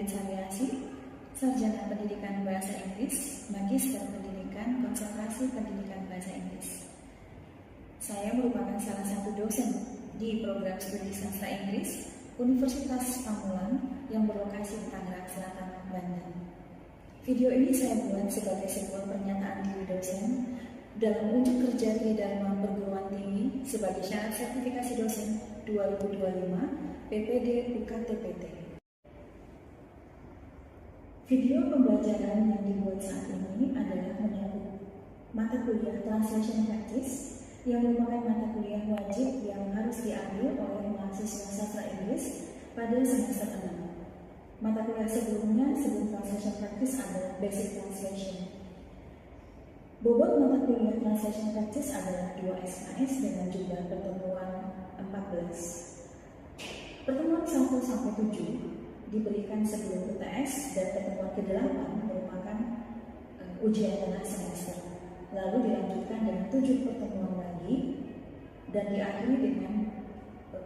Sariasi, Sarjana Pendidikan Bahasa Inggris, Magister Pendidikan Konsentrasi Pendidikan Bahasa Inggris. Saya merupakan salah satu dosen di program studi sastra Inggris Universitas Pamulang yang berlokasi di Tangerang Selatan, Banten. Video ini saya buat sebagai sebuah pernyataan diri dosen dalam unjuk kerja Tridharma Perguruan Tinggi sebagai syarat sertifikasi dosen 2025 Pdd-Uktpt. Video pembelajaran yang dibuat saat ini adalah menyangkut mata kuliah Translation Practice yang merupakan mata kuliah wajib yang harus diambil oleh mahasiswa sastra Inggris pada semester 6. Mata kuliah sebelum Translation Practice adalah Basic Translation. Bobot mata kuliah Translation Practice adalah 2 SKS dengan jumlah pertemuan 14. Pertemuan 1-7 diberikan sebelum UTS dan pertemuan ke-8 merupakan ujian tengah semester. Lalu dilanjutkan dengan 7 pertemuan lagi dan diakhiri dengan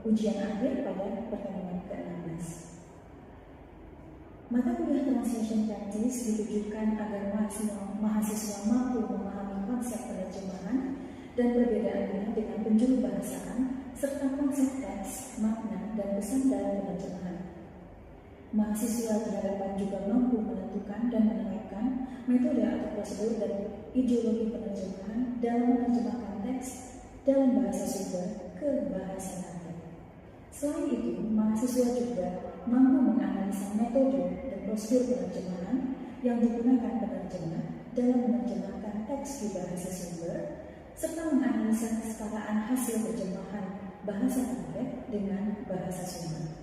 ujian akhir pada pertemuan ke-16. Mata kuliah Translation Practice ditujukan agar mahasiswa mampu memahami konsep penerjemahan dan perbedaannya dengan penjuru bahasaan serta konsep teks, makna, dan pesan dalam penerjemahan. Mahasiswa diharapkan juga mampu menentukan dan menerapkan metode atau prosedur dan ideologi penerjemahan dalam menerjemahkan teks dalam bahasa sumber ke bahasa natif. Selain itu, mahasiswa juga mampu menganalisa metode dan prosedur penerjemahan yang digunakan penerjemah dalam menerjemahkan teks di bahasa sumber, serta menganalisa kesetaraan hasil terjemahan bahasa natif dengan bahasa sumber.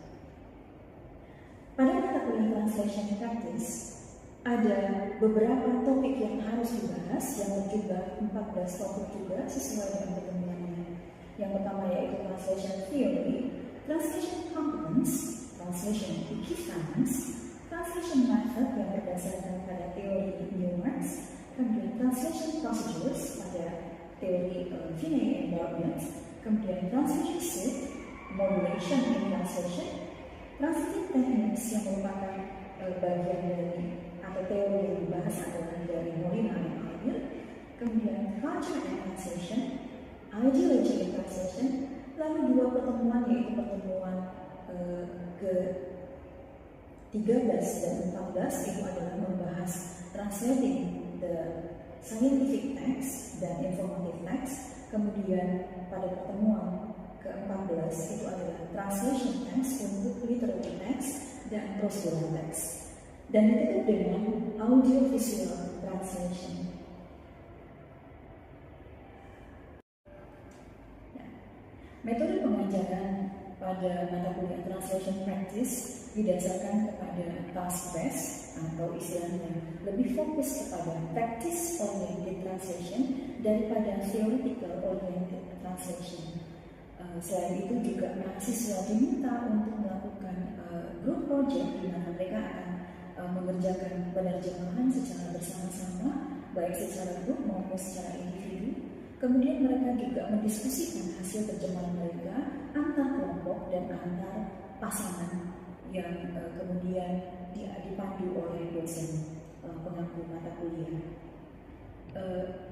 Pada mata kuliah Translation Practice, ada beberapa topik yang harus dibahas yang berjumlah 14 topik juga sesuai dengan pertemuannya. Yang pertama yaitu Translation Theory, Translation Competence, Translation Equivalence, Translation Method yang berdasarkan pada teori Newmarks, kemudian Translation Procedures pada teori Finney and Dartmouth, kemudian Translation Suite, Modulation in Translation, Translating Techniques yang merupakan bagian dari atau teori yang dibahas adalah dari Molina dan Alvin, kemudian Culture and Translation, Ideology in Translation, lalu 2 pertemuan yaitu pertemuan ke-13 dan 14 itu adalah membahas Translating the Scientific Text dan Informative Text, kemudian pada pertemuan ke-14 itu adalah Translation Text untuk Literary Text dan Procedural Text, dan ditutup dengan Audio-Visual Translation. Metode pengajaran pada mata kuliah Translation Practice didasarkan kepada task-based atau istilahnya lebih fokus kepada practice-oriented translation daripada theoretical-oriented translation. Selain itu juga mahasiswa diminta untuk melakukan group project di mana mereka akan mengerjakan penerjemahan secara bersama-sama, baik secara grup maupun secara individu. Kemudian mereka juga mendiskusikan hasil terjemahan mereka antar kelompok dan antar pasangan yang kemudian dipandu oleh dosen pengampu mata kuliah.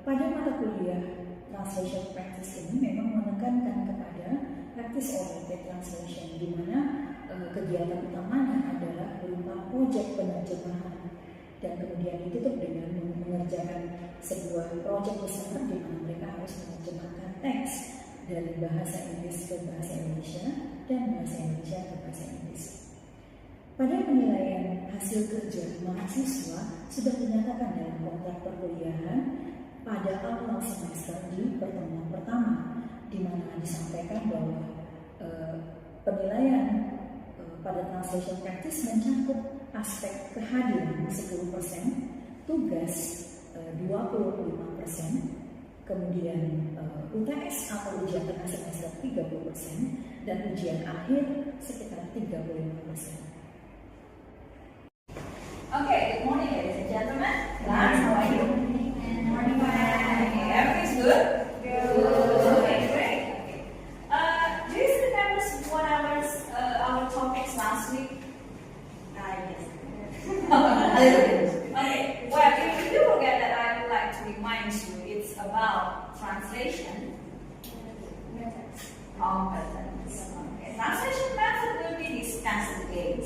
Pada mata kuliah Translation Practice ini memang menekankan kepada practice-oriented translation, di mana kegiatan utamanya adalah berupa proyek penerjemahan, dan kemudian ditutup dengan mengerjakan sebuah proyek besar di mana mereka harus menerjemahkan teks dari bahasa Inggris ke bahasa Indonesia dan bahasa Indonesia ke bahasa Inggris. Pada penilaian hasil kerja mahasiswa sudah dinyatakan dalam kontrak perkuliahan pada awal semester di pertemuan pertama, di mana disampaikan bahwa penilaian pada Translation Practice mencakup aspek kehadiran 10%, tugas 25%, kemudian UTS atau ujian tengah semester 30%, dan ujian akhir sekitar 35%. Okay, good morning ladies and gentlemen. Class, how are you? Good morning. Okay, everything's good? Good. Okay, great. Do you remember what our topics last week? Yes. Okay, well, if you forget that, I would like to remind you it's about translation competence. Okay. Translation method will be discussed again.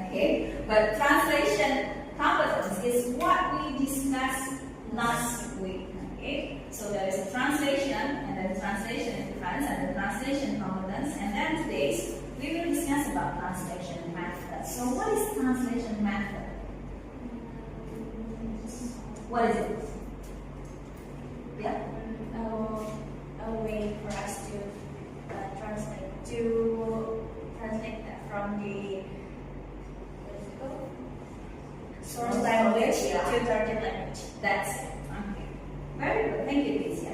Okay, but translation competence is what we discussed last week. Okay, so there is a translation, and then translation difference, and then translation competence, and then today we will discuss about translation method. So what is translation method? What is it? Yeah? A way for us to translate that from the source language to target language. That's it. Okay. Very good. Thank you, Lisa.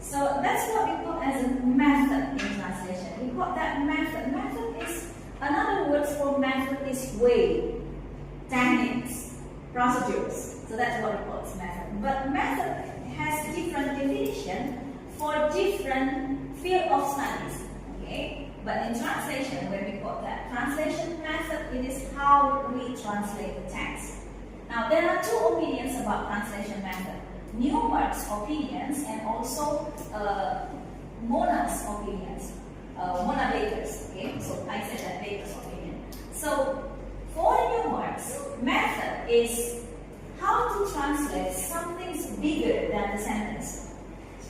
So that's what we call as a method in translation. We call that method. Method is another word for method is way, techniques, procedures. So that's what we call as method. But method has different definition for different field of studies. Okay? But in translation, when we call that translation method, it is how we translate the text. Now, there are two opinions about translation method. Newmark's opinions and also Mona's opinions. Mona Baker's. Okay? So I said that Baker's opinion. So for Newmark's, method is how to translate something bigger than the sentence.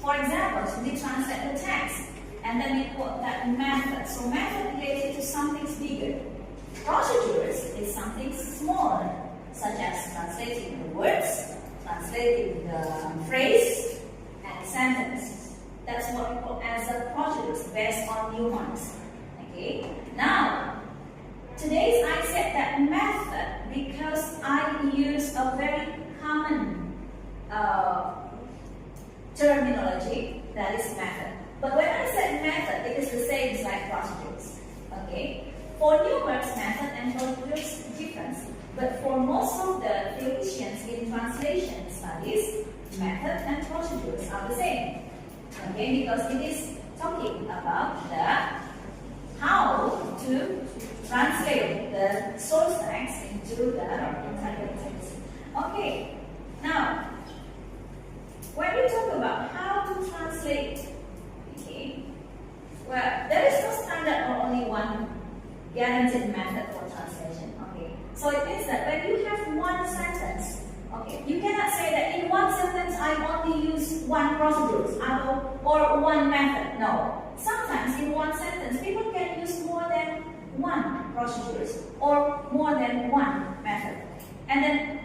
For example, we translate the text and then we put that method. So method related to something bigger. Procedures is something smaller, such as translating the words, translating the phrase, and sentences. That's what we call as a procedures based on Newmark's. Okay. Now, today I said that method because I use a very common terminology, that is method. But when I said method, it is the same as like procedures. Okay. For Newmark's method and procedures difference. But for most of the theologians in translation studies, method and procedures are the same. Okay, because it is talking about the how to translate the source text into the interpreted text. Okay, now when we talk about how to translate, okay, well, there is no standard or only one guaranteed method for translation. Okay, so it means that when you have one sentence, okay, you cannot say that in one sentence I only use one procedure or one method. No. Sometimes in one sentence people can use more than one procedure or more than one method. And then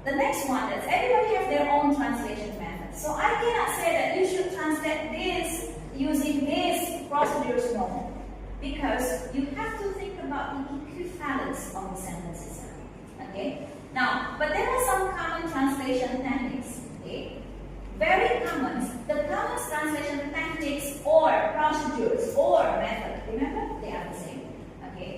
the next one is everybody has their own translation method. So I cannot say that you should translate this using this procedures no. Because you have to think about the equivalence of the sentences. Okay? Now, but there are some common translation techniques. Okay? Very common. The common translation techniques or procedures or method, remember? They are the same. Okay?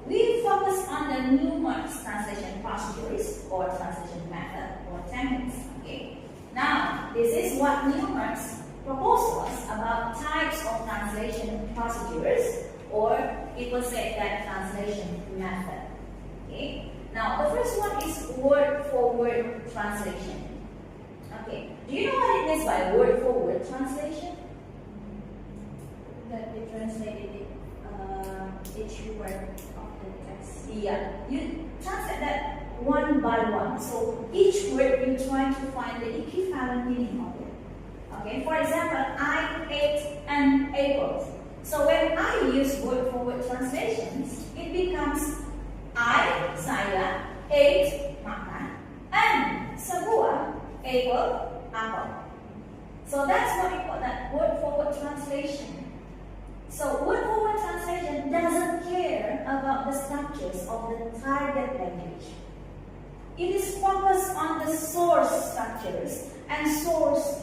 We focus on the Newmark's translation procedures or translation method or techniques. Okay? Now, this is what Newmark's proposed us about types of translation procedures, or people say that translation method. Okay. Now the first one is word for word translation. Okay. Do you know what it means by word for word translation? That we translated it, each word of the text. Yeah. You translate that one by one. So each word you try to find the equivalent meaning of it. Okay, for example, I ate an apple. So when I use word-for-word translations, it becomes saya ate makan, and sebuah apple. So that's what we call that word-for-word translation. So word-for-word translation doesn't care about the structures of the target language. It is focused on the source structures and source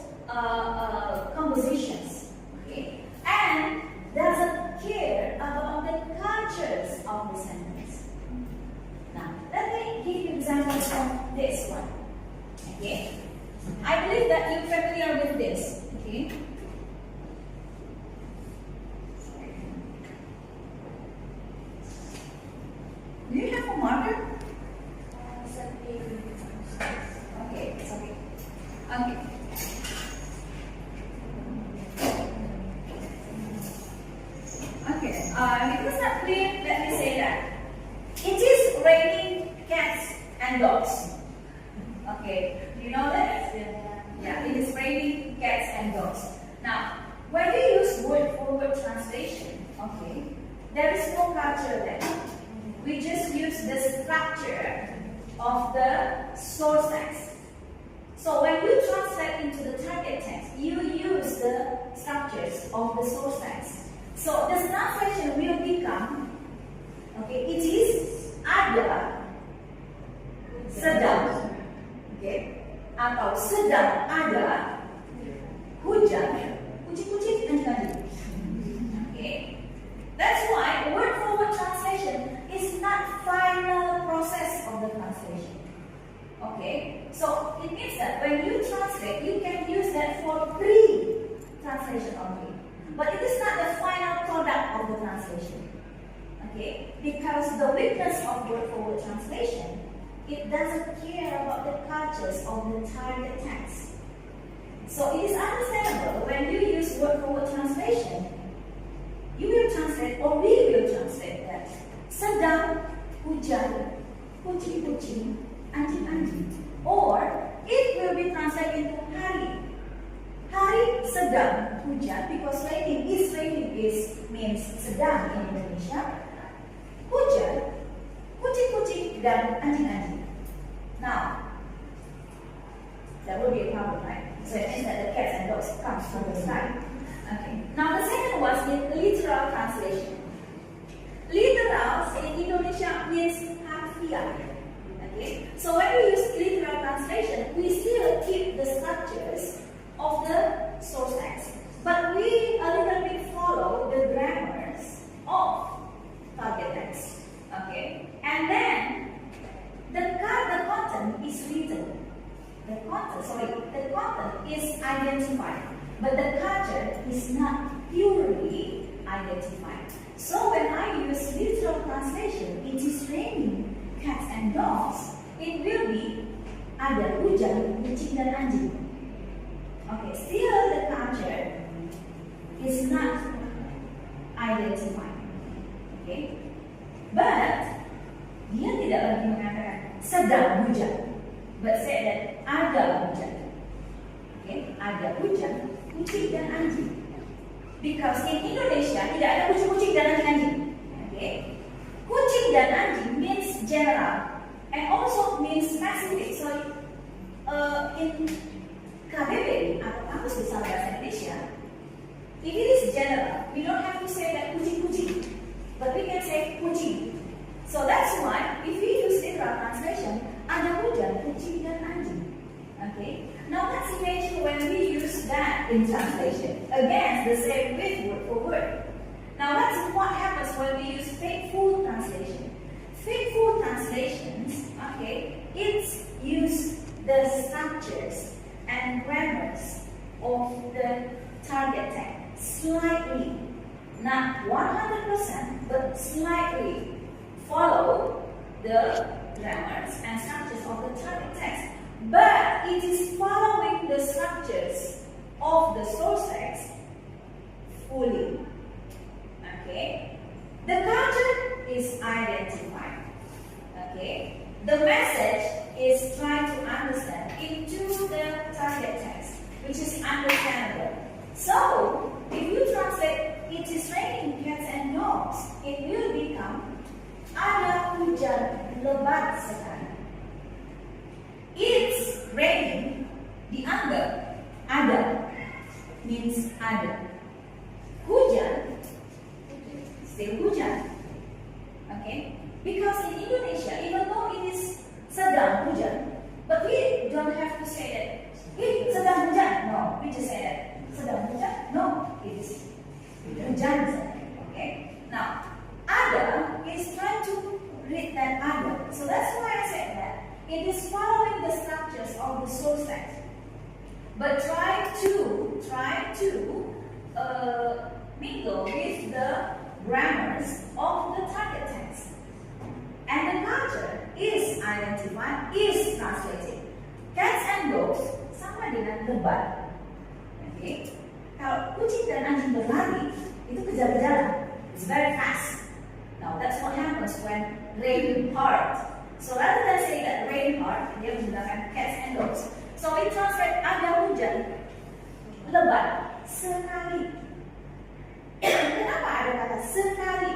compositions, okay, and doesn't care about the cultures of the sentence. Now, let me give you examples of this one. Okay, I believe that you're familiar with this. Okay. Do you have a marker? Something. Okay, it's okay. Okay. Okay. It was not clear. Let me say that it is raining cats and dogs. Okay. Do you know that? Yeah. It is raining cats and dogs. Now, when we use word-for-word translation, okay, there is no culture there. We just use the structure of the source text. So when you translate into the target text, you use the structures of the source text. So the translation will become, okay, it is ada, sedang, okay, atau sedang ada hujan, kucing-kucing, anjing-anjing. Okay, that's why word-for-word translation is not final process of the translation. Okay, so it means that when you translate, you can use that for pre-translation only. But it is not the final product of the translation. Okay, because the weakness of word-for-word translation, it doesn't care about the cultures of the target text. So it is understandable when you use word-for-word translation, you will translate or we will translate that sedang hujan, kucing-kucing, anjing-anjing. Or it will be translated into hari. Hari sedang hujan because raining means sedang in Indonesia. Hujan, kucing-kucing dan anjing-anjing. Now, that will be a problem, right? So it means that the cats and dogs comes from the sky. Okay. Now the second was in literal translation. Literal in Indonesia means harfiah. Okay. So when we use literal translation, we still keep the structures of the source text, but we a little bit follow the grammars of target text. Okay. And then the content is written. The content is identified, but the culture is not purely identified. So when I use literal translation, it is raining cats and dogs. It will be ada hujan, kucing dan anjing. Okay, still the culture is not identified. Okay, but dia tidak lagi mengatakan sedang hujan, but say that ada hujan. Okay, ada hujan, kucing dan anjing. Because in Indonesia tidak ada kucing-kucing dan anjing-anjing. Okay, kucing dan anjing means general and also means specific. So in KBBI atau Kamus Besar Bahasa Indonesia, if it is general, we don't have to say that kucing-kucing, but we can say kucing. So that's why if we use literal translation, ada hujan, kucing dan anjing. Okay. Now let's imagine when we use that in translation. Again, the same with word for word. Now that's what happens when we use faithful translation. Faithful translations, okay, it's use the structures and grammars of the target text slightly, not 100%, but slightly follow the grammars and structures of the target text. But it is following the structures of the source text fully. Okay? The culture is identified. Okay? The message is trying to understand into the target text, which is understandable. So, if you translate it is raining cats and dogs, it will become ada hujan lebat sekali. It's raining, dianggap ada means ada. Hujan, still hujan. Okay? Because in Indonesia, even though it is sedang hujan, but we don't have to say that sedang hujan. No, we just say that sedang hujan. No, it is hujan. Okay? Now, ada is trying to read that ada. So that's why I said that it is following the structures of the source text, but try to mingle with the grammars of the target text. And identified is translated. Cats and dogs sama dengan lebat. Okay. Kalau kucing dan anjing berlari itu kejar-kejaran. It's very fast. Now that's what happens when rain hard. So rather than say that rain hard, dia menggunakan cats and dogs. So we translate ada hujan lebat sekali. Kenapa ada kata sekali?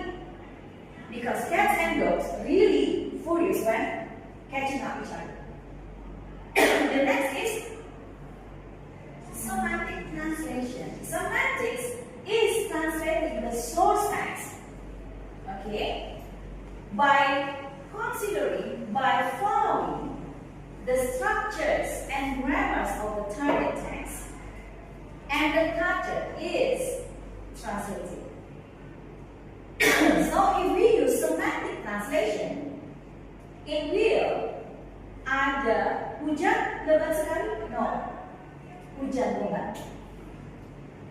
Because cats and dogs really furious when catching up each other. The next is semantic translation. Semantics is translating the source text, okay, by following the structures and grammars of the target text, and the target is translated. So if we use semantic translation, it will ada hujan lebat sekali? No, hujan lebat.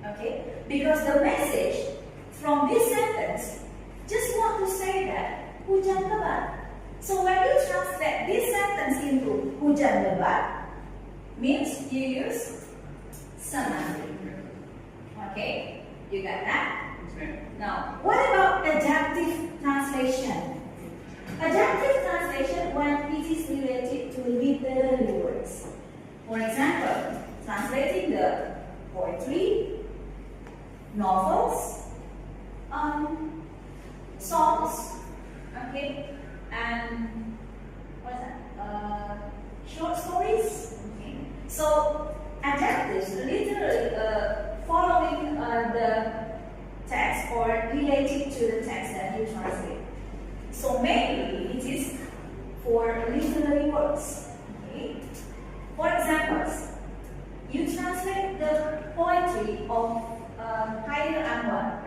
Okay, because the message from this sentence just want to say that hujan lebat. So when you translate this sentence into hujan lebat, means you use semantic. Okay, you got that? Now, what about adjective translation? Adjective translation when it is related to literary words. For example, translating the poetry, novels, songs, okay, and what's that? Short stories. Okay. So adjectives literally following the text or related to the text that you translate. So mainly it is for literary works. Okay. For examples, you translate the poetry of Khairul Anwar.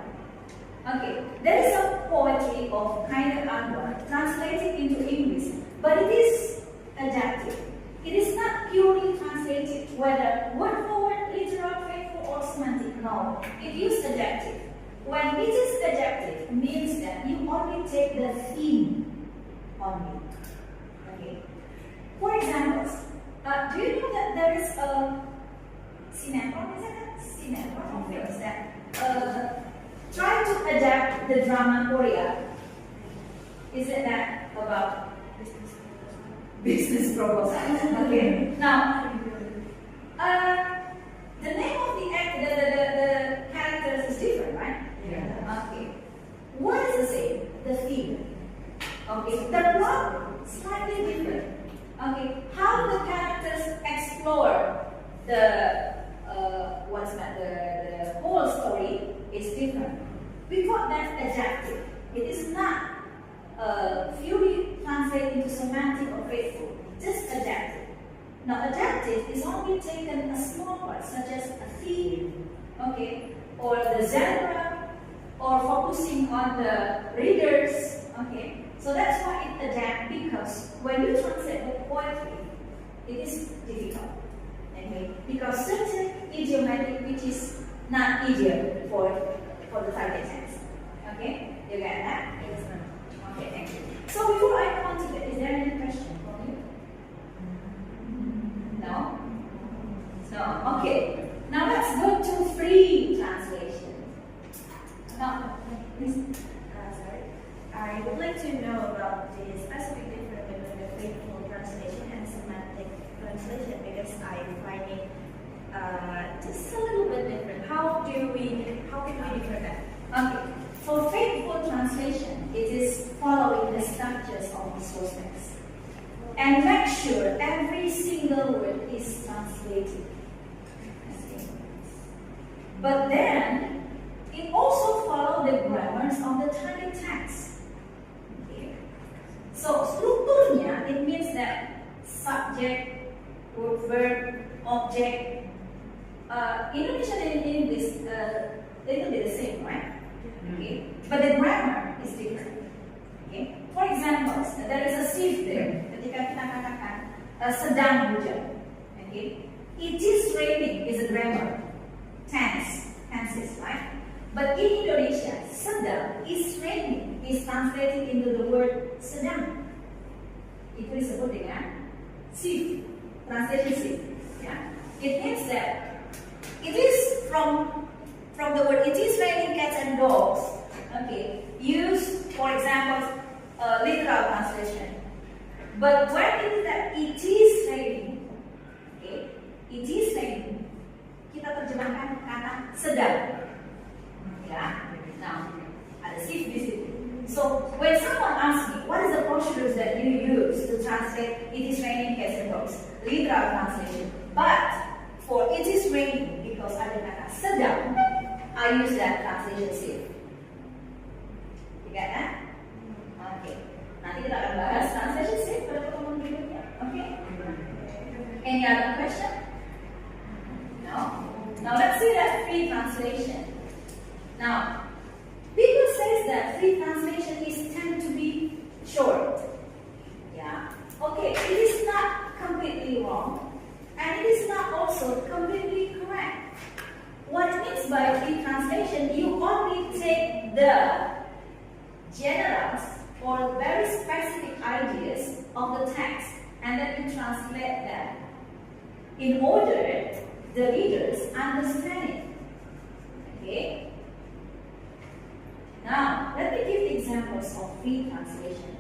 Okay, there is a poetry of Khairul Anwar translated into English, but it is adjective. It is not purely translated whether word for word, literal, faithful, or semantic. No, it is adjective. When it is adjective, means that you only take the theme only. Okay. For example, do you know that there is a synecron? Is it synecron of films that try to adapt the drama Korea? Is it that about business proposal? Okay. Now, the name of the characters is different, right? Yeah. Okay. What is the same? The theme. Okay. The plot slightly different. Okay. How the characters explore the the whole story is different. We call that adjective. It is not purely translated into semantic or faithful. Just adjective. Now, adjective is only taken a small part, such as a theme, okay, or the genre, or focusing on the readers, okay. So that's why it adapt, because when you translate the poetry, it is difficult, okay, because certain idiomatic which is not idiom for the target text, okay. You get that? Yes, ma'am. Okay, thank you. So before I go on to it, is there any question for you? No? No? Okay. Now let's go to free translation. Now, please. Sorry. I would like to know about the specific difference between the faithful translation and semantic translation, because I find it just a little bit different. How can we differ that? Okay. For faithful translation, it is following the structures of the source text and make sure every single word is translated. But then, it also follows the grammars of the target text. Okay. So, strukturnya, it means that subject, verb, object. Indonesian and English, they will be the same, right? Okay. But the grammar is different. Okay. For example, there is a shift there. Ketika kita katakan sedang hujan, okay, it is raining is a grammar, tenses, right? But in Indonesia, sedang is raining is translated into the word sedang. itu disebut dengan shift, translation shift. Yeah. It means that it is from the word it is raining cats and dogs. Okay, use for example literal translation. But when it is that it is raining, okay, it is raining, kita terjemahkan kata sedang. Ya, now ada shift di situ. So when someone asks me, what is the procedures that you use to translate it is raining cats and dogs? Literal translation. But for it is raining, because ada kata sedang, I use that translation shift. You get that? Okay. Nanti kita akan bahas translation shift pada pertemuan berikutnya. Okay? Any other question? No? Now let's see that free translation. Now, people says that free translation is tend to be short. Yeah. Okay, it is not completely wrong, and it is not also completely correct. What it means by free translation, you only take the general or very specific ideas of the text and then you translate them in order the readers understand it. Okay? Now, let me give the examples of free translation.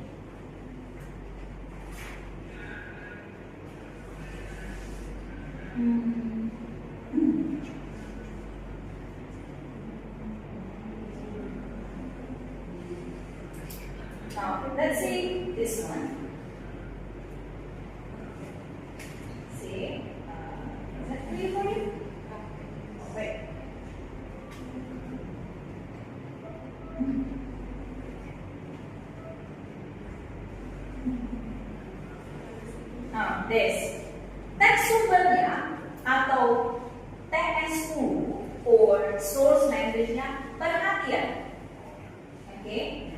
Now, let's see this one. See, is that clear for you? Wait. Now, this. Teks sumbernya atau TSU or source language-nya perhatian. Okay?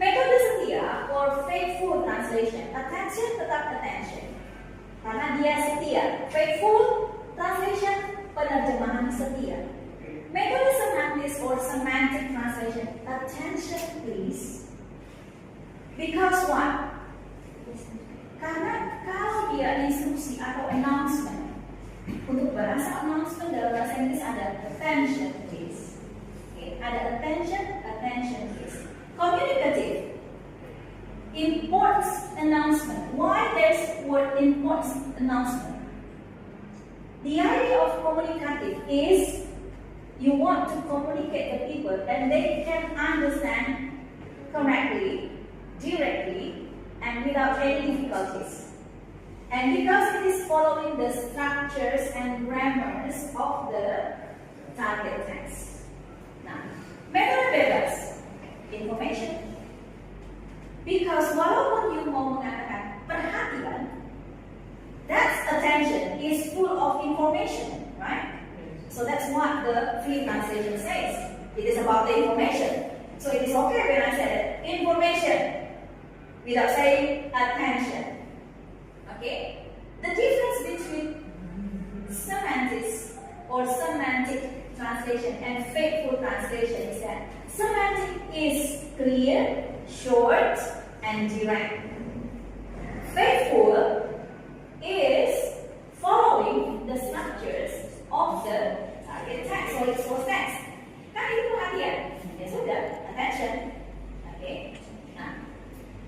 Metode setia or faithful translation, attention tetap attention, karena dia setia. Faithful translation, penerjemahan setia. Metode semantis or semantic translation, attention please. Because what? Karena kalau dia instruksi atau announcement, untuk bahasa announcement dalam bahasa Inggris ada attention please. Okay, ada attention please. Communicative, importance announcement. Why there's word importance announcement? The idea of communicative is you want to communicate the people and they can understand correctly, directly, and without any difficulties. And because it is following the structures and grammars of the target text. Nah, metode bebas. Information. Because walaupun you mau mengatakan perhatian, that's attention is full of information, right? So that's what the free translation says. It is about the information. So it is okay when I said information without saying attention. Okay? The difference between semantics or semantic translation and faithful translation is that semantic is clear, short, and direct. Faithful is following the structures of the target text or its source text. Kan itu perhatian. Ya sudah, attention. Okay. Nah,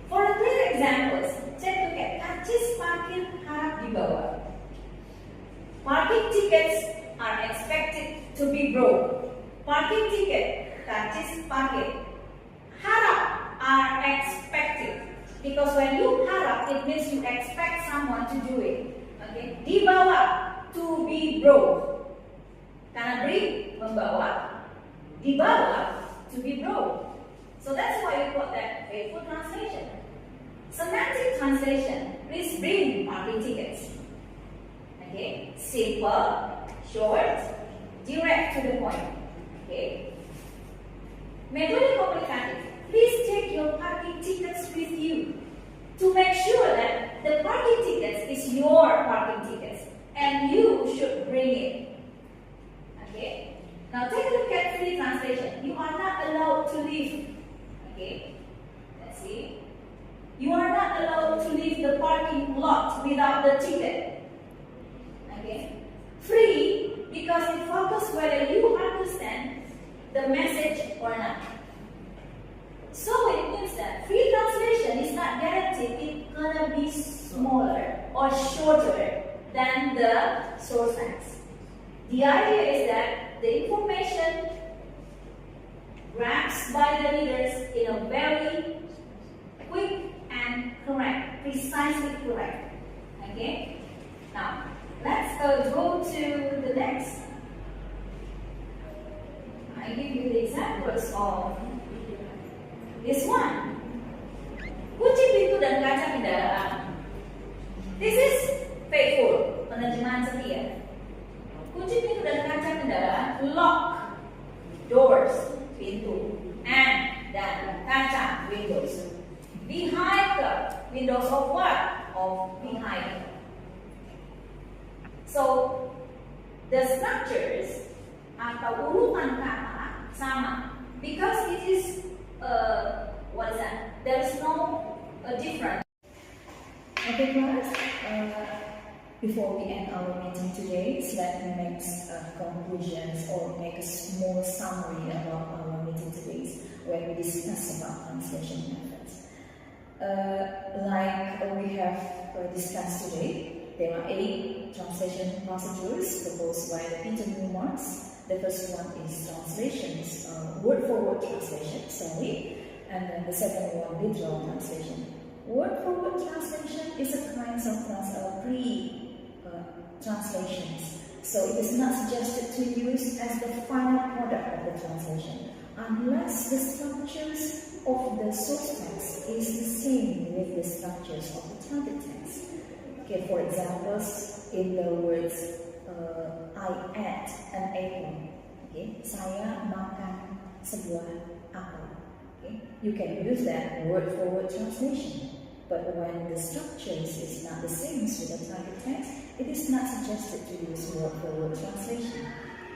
for a clear examples, check look at karcis parkir harap dibawa. Parking tickets are expected to be broke. Parking ticket, karcis parkir. Harap are expected. Because when you harap, it means you expect someone to do it. Okay? Dibawa, to be brought. Karena bring, membawa. Dibawa, to be brought. So that's why you got that faithful translation. Semantic translation, please bring parking tickets. Okay? Simple, short, direct to the point. Okay? Metode komunikatif. Please take your parking tickets with you to make sure that the parking tickets is your parking tickets and you should bring it. Okay? Now take a look at free translation. You are not allowed to leave. Okay? Let's see. You are not allowed to leave leave the parking lot without the ticket. Okay? Free because it focuses whether you understand the message or not. So it means that free translation is not guaranteed it's gonna be smaller or shorter than the source text. The idea is that the information grasped by the readers in a very quick and correct, precisely correct. Okay? Now, let's go to the next. I give you the examples of this one. Kunci pintu dan kaca kendaraan. This is faithful, penerjemahan setia. Kunci pintu dan kaca kendaraan, lock, doors, pintu, and dan kaca, windows. Vehicle, windows of what? Of vehicle. So, the structures atau urutan kata sama because it is what is that? There is no difference. Okay, class. Before we end our meeting today, let me make conclusions or make a small summary about our meeting today when we discuss about translation methods. Like we have discussed today, there are 8 translation procedures proposed by the Peter Marks. The first one is translations, word-for-word translation, and then the second one, literal translation. Word-for-word translation is a kind of translations, so it is not suggested to use as the final product of the translation unless the structures of the source text is the same with the structures of the target text. Okay, for examples, in the words I ate an apple. Okay, saya makan sebuah apel. Okay, you can use that word-for-word translation. But when the structures is not the same with the target text, it is not suggested to use word-for-word translation.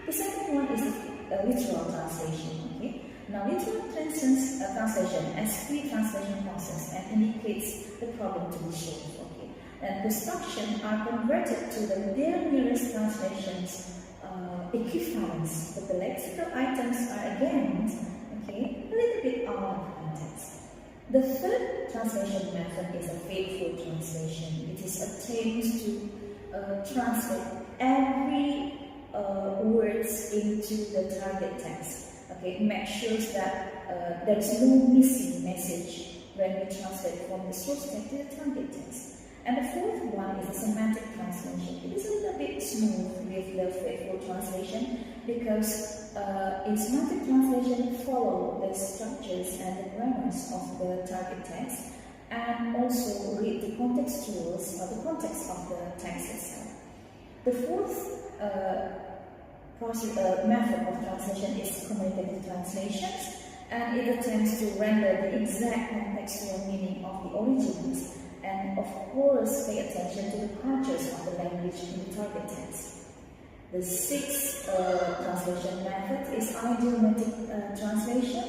The second one is a literal translation. Okay, now literal translation as free translation process and indicates the problem to be solved. Okay, and the structures are converted to their nearest translations equivalents, but the lexical items are again a little bit out of context. The third translation method is a faithful translation. It is attempts to translate every words into the target text. Okay, make sure that there is no missing message when we translate from the source text to the target text. And the fourth one is a semantic translation. It is a little bit smooth with the faithful translation because in semantic translation follow the structures and the grammars of the target text and also read the contextuals or the context of the text itself. The fourth method of translation is communicative translations, and it attempts to render the exact contextual meaning of the originals and of course pay attention to the cultures of the language in the target text. The sixth translation method is idiomatic translation.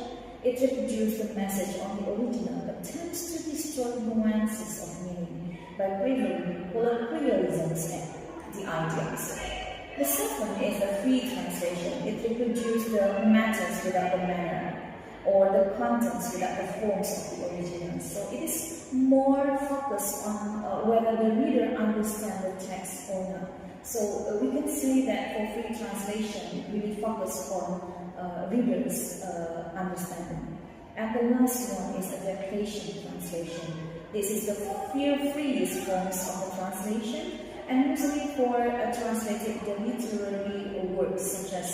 It reproduces the message on the original but tends to distort nuances of meaning by preferring colloquialisms and the idioms. The second is the free translation. It reproduces the matters without the manner or the contents without the forms of the original. So it is more focused on whether the reader understands the text or not. So we can say that for free translation, we focus on readers' understanding. And the last one is the vacation translation. This is the freest forms of the translation, and usually for translated the literary works such as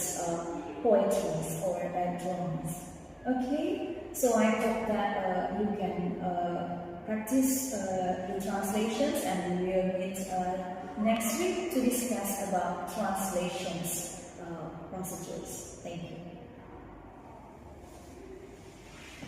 poetry or drawings. Okay, so I hope that you can practice the translations, and we will meet next week to discuss about translations procedures. Thank you.